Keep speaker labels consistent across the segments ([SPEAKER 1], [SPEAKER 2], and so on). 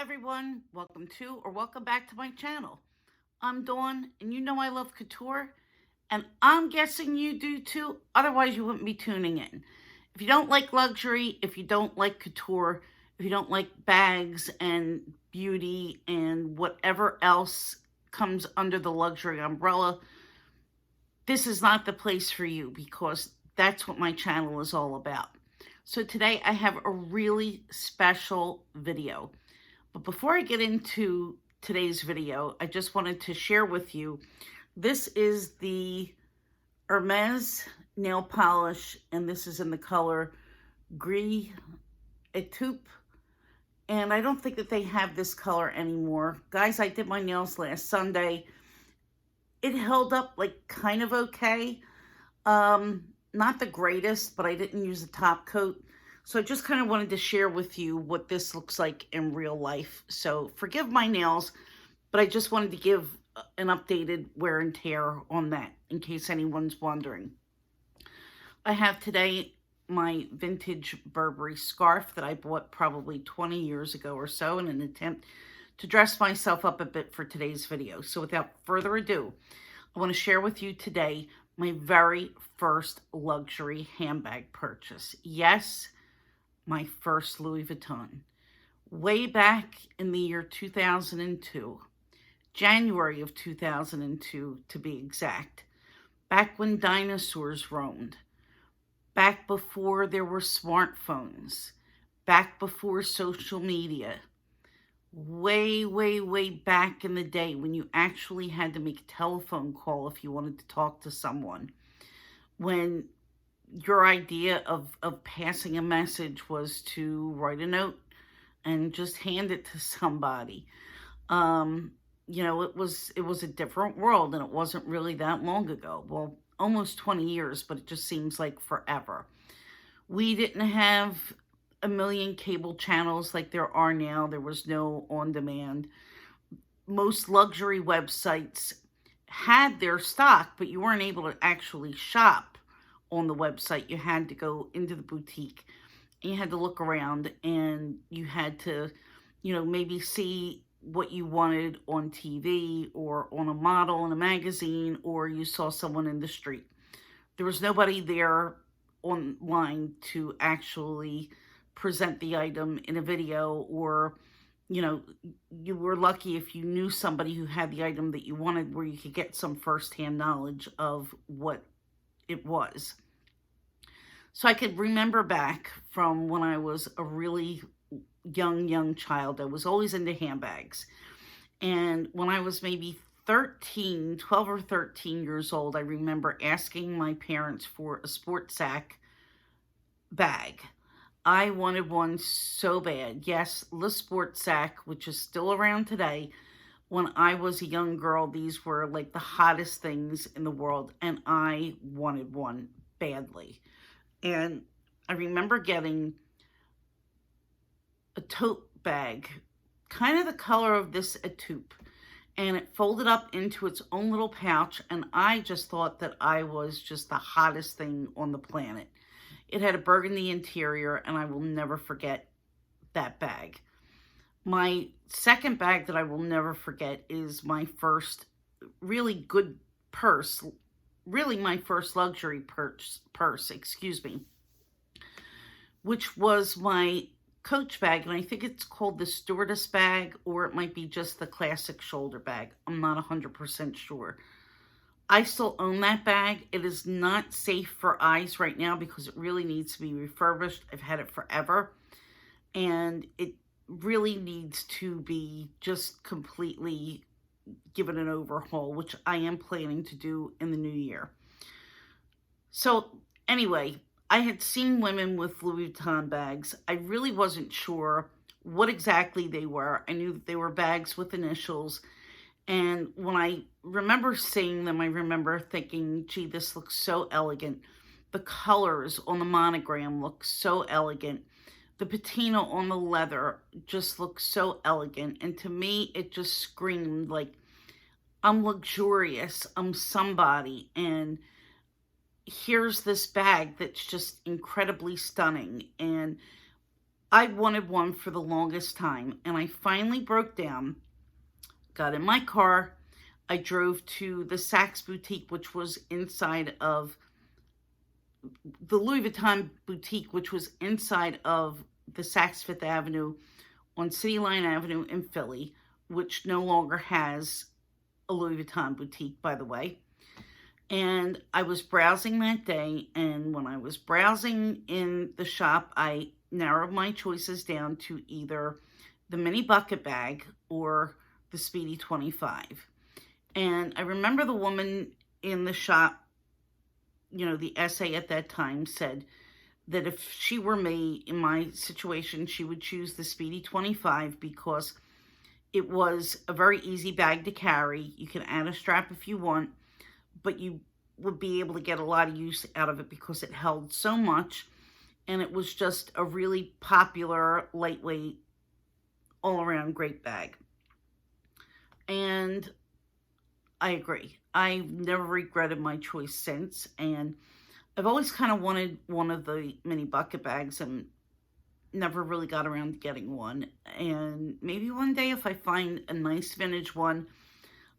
[SPEAKER 1] everyone, welcome to or welcome back to my channel. I'm Dawn, and you know I love couture, and I'm guessing you do too, otherwise you wouldn't be tuning in. If you don't like luxury, if you don't like couture, if you don't like bags and beauty and whatever else comes under the luxury umbrella, this is not the place for you, because that's what my channel is all about. So today I have a really special video. But before I get into today's video, I just wanted to share with you, this is the Hermes nail polish, and this is in the color Gris Etoupe. And I don't think that they have this color anymore. Guys, I did my nails last Sunday. It held up like kind of okay. Not the greatest, but I didn't use a top coat. So I just kind of wanted to share with you what this looks like in real life. So forgive my nails, but I just wanted to give an updated wear and tear on that in case anyone's wondering. I have today my vintage Burberry scarf that I bought probably 20 years ago or so in an attempt to dress myself up a bit for today's video. So without further ado, I want to share with you today my very first luxury handbag purchase. Yes, my first Louis Vuitton. Way back in the year 2002, January of 2002 to be exact. Back when dinosaurs roamed. Back before there were smartphones. Back before social media. Way, way, way back in the day when you actually had to make a telephone call if you wanted to talk to someone. When your idea of passing a message was to write a note and just hand it to somebody. You know, it was a different world, and it wasn't really that long ago. Well, almost 20 years, but it just seems like forever. We didn't have a million cable channels like there are now. There was no on-demand. Most luxury websites had their stock, but you weren't able to actually shop on the website. You had to go into the boutique, and you had to look around, and you had to, you know, maybe see what you wanted on TV or on a model in a magazine, or you saw someone in the street. There was nobody there online to actually present the item in a video, or, you know, you were lucky if you knew somebody who had the item that you wanted, where you could get some firsthand knowledge of what it was. So I could remember back from when I was a really young child. I was always into handbags. And when I was maybe 12 or 13 years old, I remember asking my parents for a sport sack bag. I wanted one so bad. Yes, the sport sack, which is still around today. When I was a young girl, these were like the hottest things in the world, and I wanted one badly. And I remember getting a tote bag, kind of the color of this Etoupe, and it folded up into its own little pouch, and I just thought that I was just the hottest thing on the planet. It had a burgundy interior, and I will never forget that bag. My second bag that I will never forget is my first really good purse, really my first luxury purse, which was my Coach bag, and I think it's called the stewardess bag, or it might be just the classic shoulder bag. I'm not 100% sure. I still own that bag. It is not safe for eyes right now because it really needs to be refurbished. I've had it forever, and it really needs to be just completely given an overhaul, which I am planning to do in the new year. So anyway, I had seen women with Louis Vuitton bags. I really wasn't sure what exactly they were. I knew that they were bags with initials. And when I remember seeing them, I remember thinking, gee, this looks so elegant. The colors on the monogram look so elegant. The patina on the leather just looks so elegant. And to me, it just screamed like, I'm luxurious, I'm somebody, and here's this bag that's just incredibly stunning. And I wanted one for the longest time, and I finally broke down, got in my car. I drove to the Saks boutique, which was inside of the Louis Vuitton boutique, which was inside of the Saks Fifth Avenue on City Line Avenue in Philly, which no longer has a Louis Vuitton boutique, by the way. And I was browsing that day, and when I was browsing in the shop, I narrowed my choices down to either the mini bucket bag or the Speedy 25. And I remember the woman in the shop, you know, the essay at that time said that if she were me in my situation, she would choose the Speedy 25 because it was a very easy bag to carry. You can add a strap if you want, but you would be able to get a lot of use out of it because it held so much, and it was just a really popular, lightweight, all-around great bag. And I agree. I've never regretted my choice since, and I've always kind of wanted one of the mini bucket bags and never really got around to getting one. And maybe one day if I find a nice vintage one,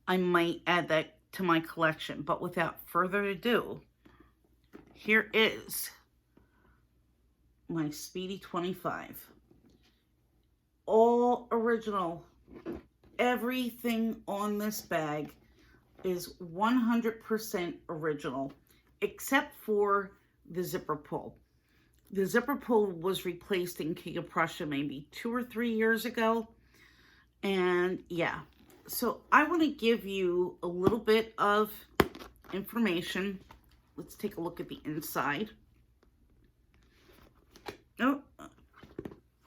[SPEAKER 1] I might add that to my collection. But without further ado, here is my Speedy 25. All original. Everything on this bag is 100% original, except for the zipper pull. The zipper pull was replaced in King of Prussia maybe 2 or 3 years ago. And yeah, so I want to give you a little bit of information. Let's take a look at the inside. Oh,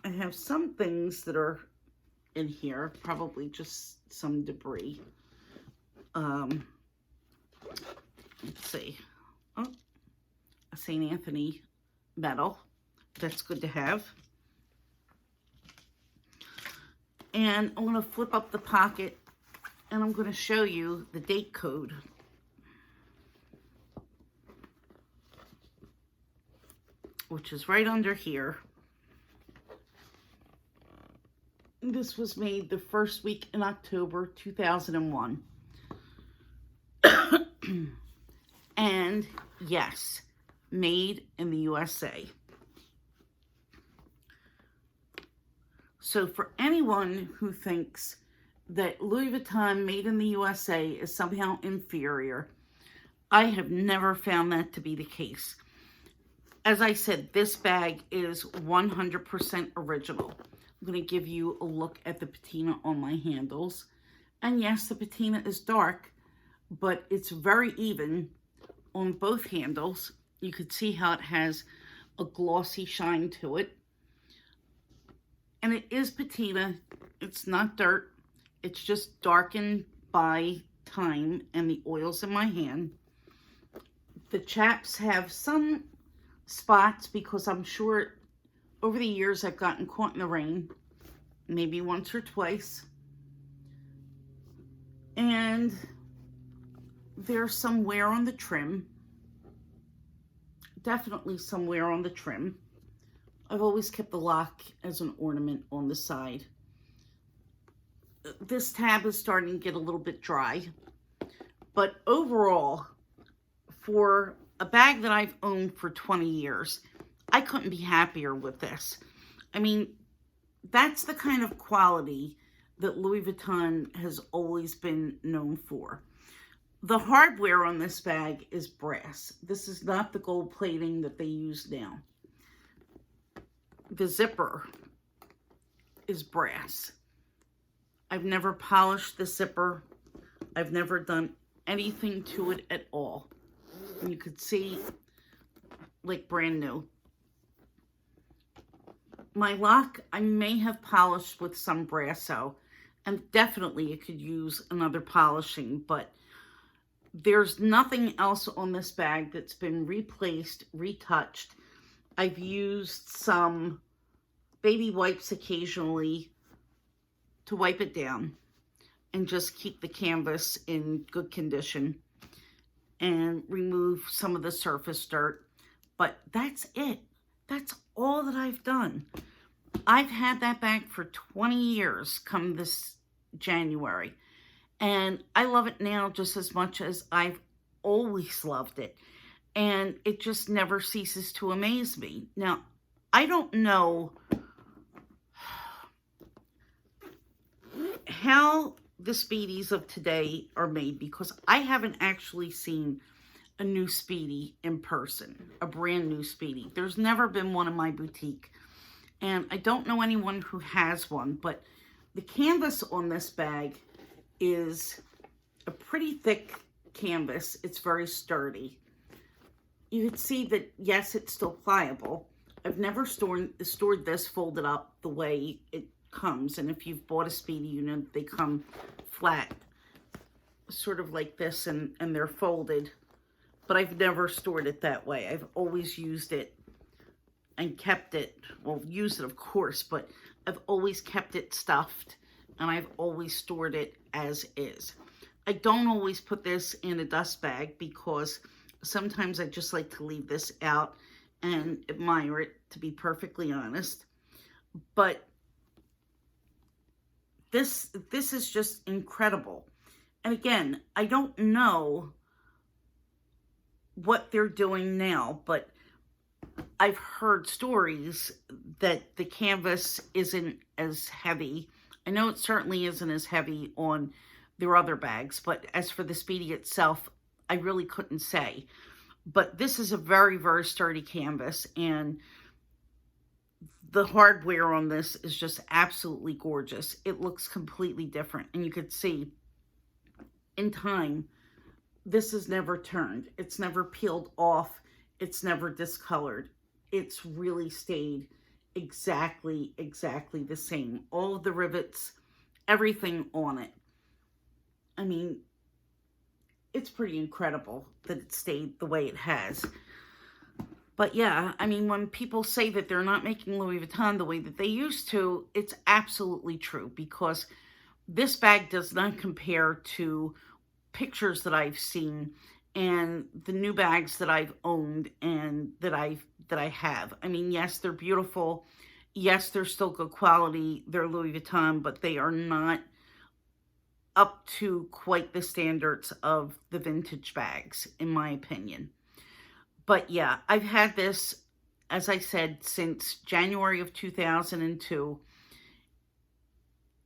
[SPEAKER 1] I have some things that are in here, probably just some debris. Let's see. Oh, a St. Anthony medal. That's good to have. And I'm going to flip up the pocket and I'm going to show you the date code. Which is right under here. This was made the first week in October 2001. And yes, made in the USA. So for anyone who thinks that Louis Vuitton made in the USA is somehow inferior, I have never found that to be the case. As I said, this bag is 100% original. I'm going to give you a look at the patina on my handles. And yes, the patina is dark, but it's very even on both handles. You could see how it has a glossy shine to it. And it is patina. It's not dirt. It's just darkened by time and the oils in my hand. The chaps have some spots because I'm sure over the years I've gotten caught in the rain, maybe once or twice. And there's some wear on the trim. Definitely some wear on the trim. I've always kept the lock as an ornament on the side. This tab is starting to get a little bit dry. But overall, for a bag that I've owned for 20 years, I couldn't be happier with this. I mean, that's the kind of quality that Louis Vuitton has always been known for. The hardware on this bag is brass. This is not the gold plating that they use now. The zipper is brass. I've never polished the zipper. I've never done anything to it at all. And you could see, like brand new. My lock, I may have polished with some Brasso, and definitely it could use another polishing, but there's nothing else on this bag that's been replaced, retouched. I've used some baby wipes occasionally to wipe it down and just keep the canvas in good condition and remove some of the surface dirt. But that's it. That's all that I've done. I've had that bag for 20 years come this January. And I love it now just as much as I've always loved it. And it just never ceases to amaze me. Now, I don't know how the Speedies of today are made because I haven't actually seen a new Speedy in person, a brand new Speedy. There's never been one in my boutique. And I don't know anyone who has one, but the canvas on this bag is a pretty thick canvas. It's very sturdy. You can see that, yes, it's still pliable. I've never stored this folded up the way it comes. And if you've bought a Speedy, you know they come flat, sort of like this, and they're folded. But I've never stored it that way. I've always used it and kept it, well, used it of course, but I've always kept it stuffed and I've always stored it as is. I don't always put this in a dust bag because sometimes I just like to leave this out and admire it, to be perfectly honest. But this is just incredible. And again, I don't know what they're doing now, but I've heard stories that the canvas isn't as heavy. I know it certainly isn't as heavy on their other bags, but as for the Speedy itself, I really couldn't say. But this is a very, very sturdy canvas, and the hardware on this is just absolutely gorgeous. It looks completely different, and you could see in time, this is never turned. It's never peeled off. It's never discolored. It's really stayed exactly the same. All of the rivets, everything on it. I mean, it's pretty incredible that it stayed the way it has. But yeah, I mean, when people say that they're not making Louis Vuitton the way that they used to, it's absolutely true, because this bag does not compare to pictures that I've seen and the new bags that I've owned and that I have. I mean, yes, they're beautiful. Yes, they're still good quality. They're Louis Vuitton, but they are not up to quite the standards of the vintage bags, in my opinion. But yeah, I've had this, as I said, since January of 2002.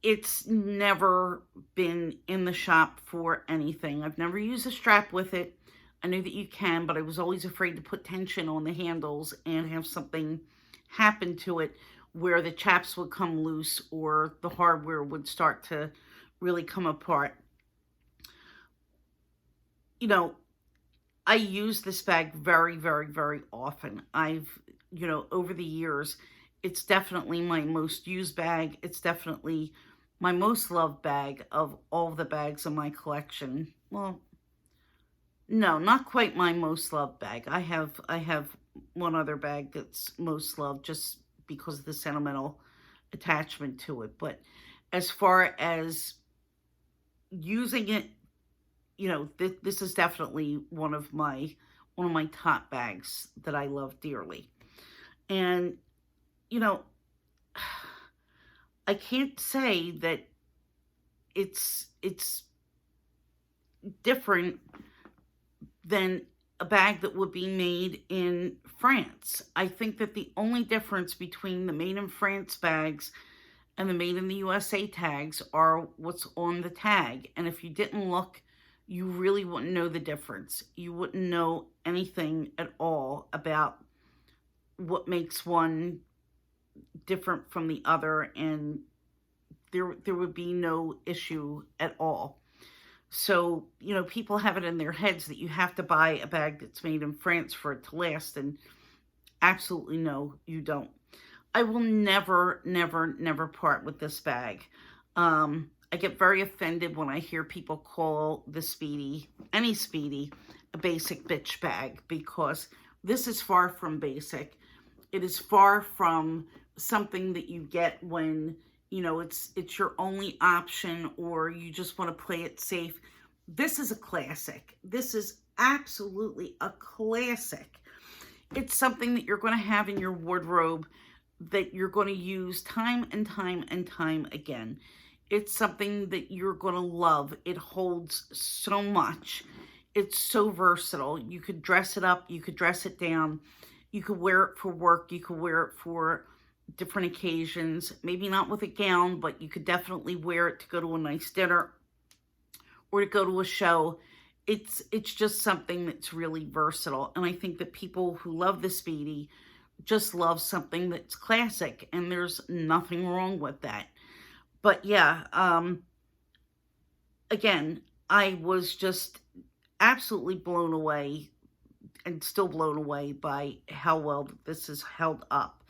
[SPEAKER 1] It's never been in the shop for anything. I've never used a strap with it. I knew that you can, but I was always afraid to put tension on the handles and have something happen to it where the chaps would come loose or the hardware would start to really come apart. You know, I use this bag very, very, very often. Over the years, it's definitely my most used bag. It's definitely my most loved bag of all the bags in my collection. Well, no, not quite my most loved bag. I have one other bag that's most loved just because of the sentimental attachment to it. But as far as using it, this is definitely one of my top bags that I love dearly. And I can't say that it's different than a bag that would be made in France. I think that the only difference between the made in France bags and the made in the USA tags are what's on the tag. And if you didn't look, you really wouldn't know the difference. You wouldn't know anything at all about what makes one different from the other, and there would be no issue at all. So, people have it in their heads that you have to buy a bag that's made in France for it to last, and absolutely no, you don't. I will never, never, never part with this bag. I get very offended when I hear people call the Speedy, any Speedy, a basic bitch bag, because this is far from basic. It is far from something that you get when, it's your only option or you just want to play it safe. This is a classic. This is absolutely a classic. It's something that you're going to have in your wardrobe that you're going to use time and time and time again. It's something that you're going to love. It holds so much. It's so versatile. You could dress it up, you could dress it down, you could wear it for work, you could wear it for different occasions. Maybe not with a gown, but you could definitely wear it to go to a nice dinner or to go to a show. It's just something that's really versatile. And I think that people who love the Speedy just love something that's classic, and there's nothing wrong with that. But yeah, again, I was just absolutely blown away and still blown away by how well this is held up.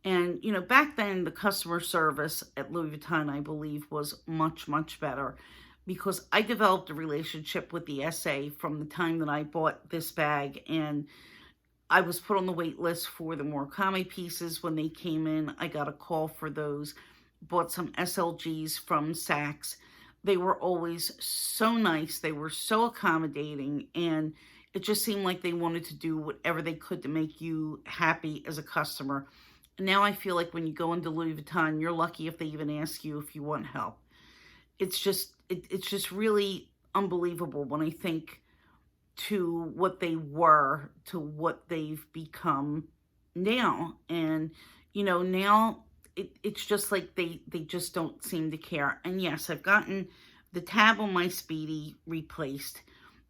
[SPEAKER 1] And, you know, back then, the customer service at Louis Vuitton, I believe, was much, much better because I developed a relationship with the SA from the time that I bought this bag. And I was put on the wait list for the Murakami pieces when they came in. I got a call for those, bought some SLGs from Saks. They were always so nice. They were so accommodating, and it just seemed like they wanted to do whatever they could to make you happy as a customer. And now I feel like when you go into Louis Vuitton, you're lucky if they even ask you if you want help. It's just really unbelievable when I think to what they were to what they've become now. And, you know, now it's just like they just don't seem to care. And yes, I've gotten the tab on my Speedy replaced.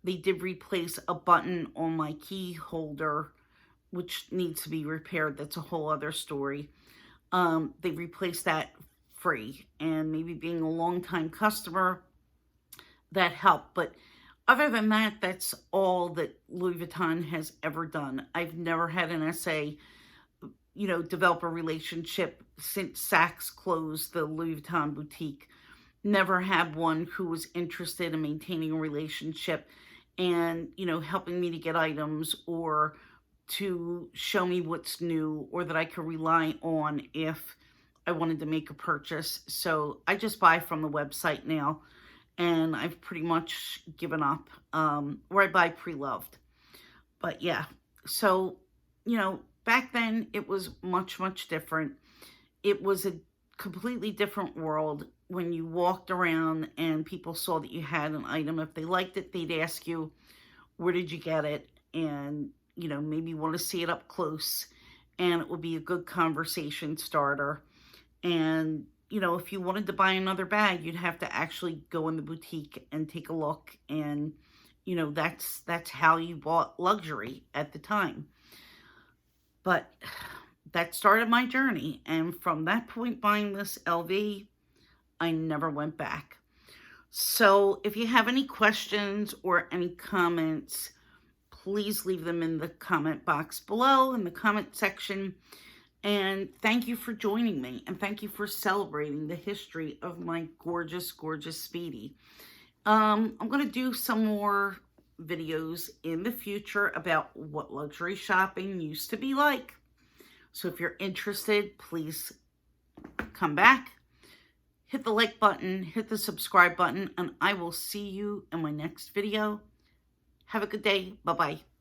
[SPEAKER 1] They did replace a button on my key holder, which needs to be repaired. That's a whole other story. They replaced that free, and maybe being a long-time customer, that helped. But other than that, that's all that Louis Vuitton has ever done. I've never had an SA, you know, develop a relationship since Saks closed the Louis Vuitton boutique. Never had one who was interested in maintaining a relationship and, you know, helping me to get items or to show me what's new or that I could rely on if I wanted to make a purchase. So I just buy from the website now, and I've pretty much given up, where I buy pre-loved. But yeah, so, you know, back then it was much, much different. It was a completely different world when you walked around and people saw that you had an item. If they liked it, they'd ask you, where did you get it? And, you know, maybe want to see it up close, and it would be a good conversation starter. And, you know, if you wanted to buy another bag, you'd have to actually go in the boutique and take a look. And, you know, that's how you bought luxury at the time. But that started my journey. And from that point, buying this LV, I never went back. So if you have any questions or any comments, please leave them in the comment box below in the comment section. And thank you for joining me, and thank you for celebrating the history of my gorgeous, gorgeous Speedy. I'm going to do some more videos in the future about what luxury shopping used to be like. So if you're interested, please come back, hit the like button, hit the subscribe button, and I will see you in my next video. Have a good day. Bye-bye.